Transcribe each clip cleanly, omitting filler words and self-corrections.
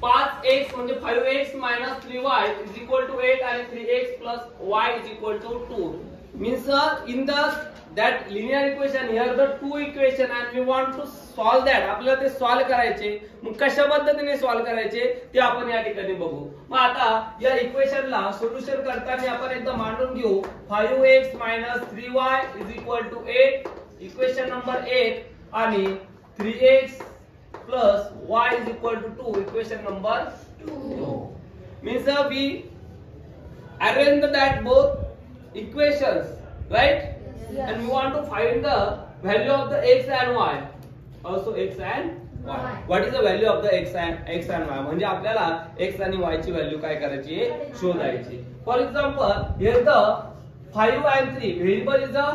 5x म्हणजे 5x minus 3y is equal to 8 and 3x plus y is equal to 2. Means in that linear equation here the two equation and we want to solve that. आपल्याला ते solve करायचे. मग कशा पद्धतीने solve करायचे ते आपण या ठिकाणी बघू. मग आता या इक्वेशनला सोल्युशन करताना आपण एकदा मांडून घेऊ. 5x minus 3y is equal to 8 equation number 1 आणि 3x plus y is equal to 2 equation number 2. Means we arrange that both equations, right? Yes. And we want to find the value of the x and y. Also x and y. What is the value of the x and y? म्हणजे आपल्याला x आणि y ची value काय करायची आहे शोधायची. For example, here the 5 and 3 variable is a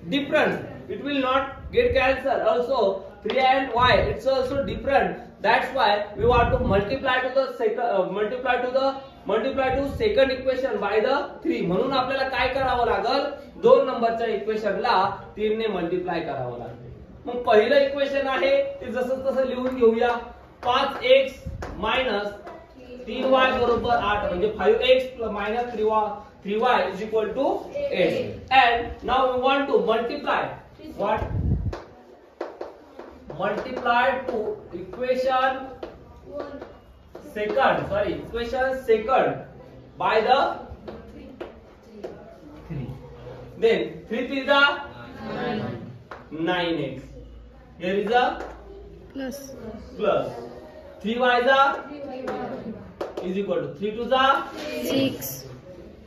different. It will not get cancelled. Also 3 and y it's also different. That's why we want to multiply to second equation by the 3. म्हणून आपल्याला काय करावं लागल 2 नंबरच्या इक्वेशनला 3 ने multiply करावं लागेल. मग पहिलं इक्वेशन आहे ते जसं तसं लिहून घेऊया. 5x minus 3y बरोबर 8 म्हणजे 5x minus 3y is equal to 8. And now we want to multiply what? Multiply to equation second by the 3. Then 3 is the 9x. Here is a plus 3y is a is equal to 3 to the 6.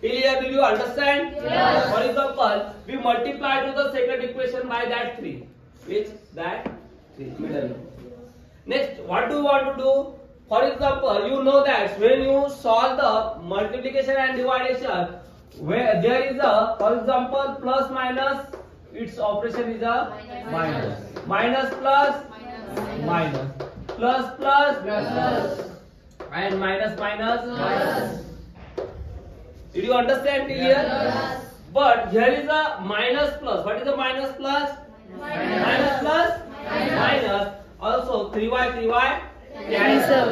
Till here did you understand? Yes. For example, we multiply to the second equation by that 3, which that 3 middle. Next, what do you want to do? For example, you know that when you solve the multiplication and division, where there is a, for example, plus minus, its operation is a minus plus and minus. Did you understand till here? Yes. But here is a minus plus. What is the minus plus? Minus plus minus. Also 3y cancel.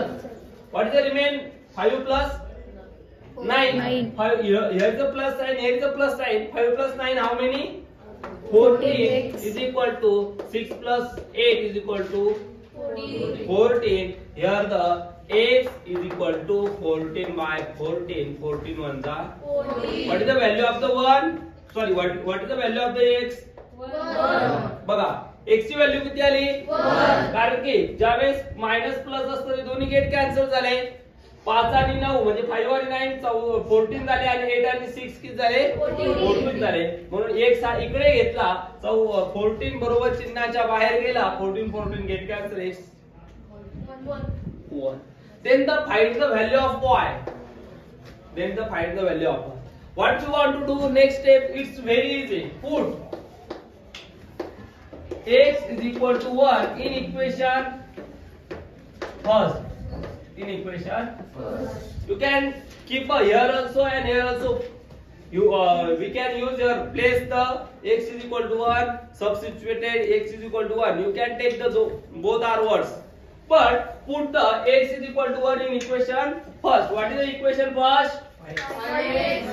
What is the remain? 5 plus 9. 5 here is the plus sign. Here is the plus sign. 5 plus 9 how many? 14 is equal to 6 plus 8 is equal to 14. Here the x is equal to 14 by 14. 14 ones are 14. What is the value of the 1? Sorry, what is the value of the x? 1. बघा x ची value किती आली 1. कारण की ज्यावेळेस minus plus असतं ते दोन्ही गेट कॅन्सल झाले. 5 आणि 9 म्हणजे 5 आणि 9 14 झाले आणि 8 आणि 6 किती झाले 14 झाले. म्हणून x हा इकडे घेतला 14 बरोबर चिन्हाच्या बाहेर गेला. 14 get cancel x 1. Then find the value of y. What you want to do next step? It's very easy. Put x is equal to 1 in equation first. You can keep here also and here also. We can use your place the x is equal to 1 substituted x is equal to 1. You can take the both are words. But put the x is equal to 1 in equation first. What is the equation first? 5x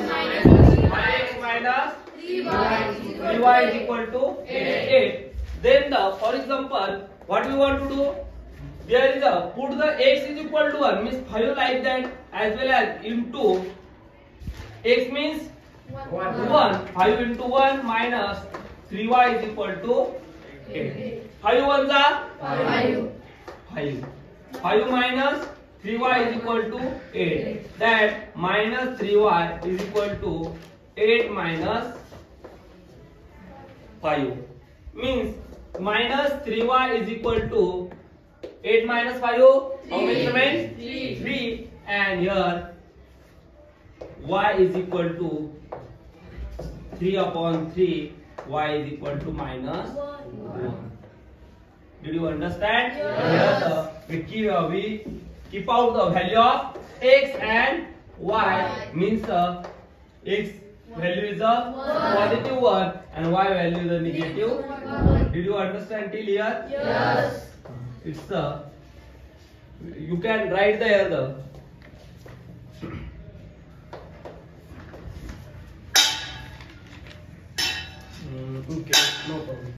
minus 3y is equal to 8. Then for example, what we want to do? There is a put the x is equal to 1 means 5 like that as well as into x means 1. 5 into 1 minus 3y is equal to 8. 5 ones are 5. 5 minus 3y is equal to 8. That minus 3y is equal to 8 minus 5. Means minus 3y is equal to 8 minus 5. How many remains? 3. And here y is equal to 3 upon 3. Y is equal to minus 1. Did you understand? Yes. Here we keep out the value of x and y. Means x value is a positive 1 and y value is a negative 1. Did you understand till here? Yes. It's You can write the here the. Okay, no problem.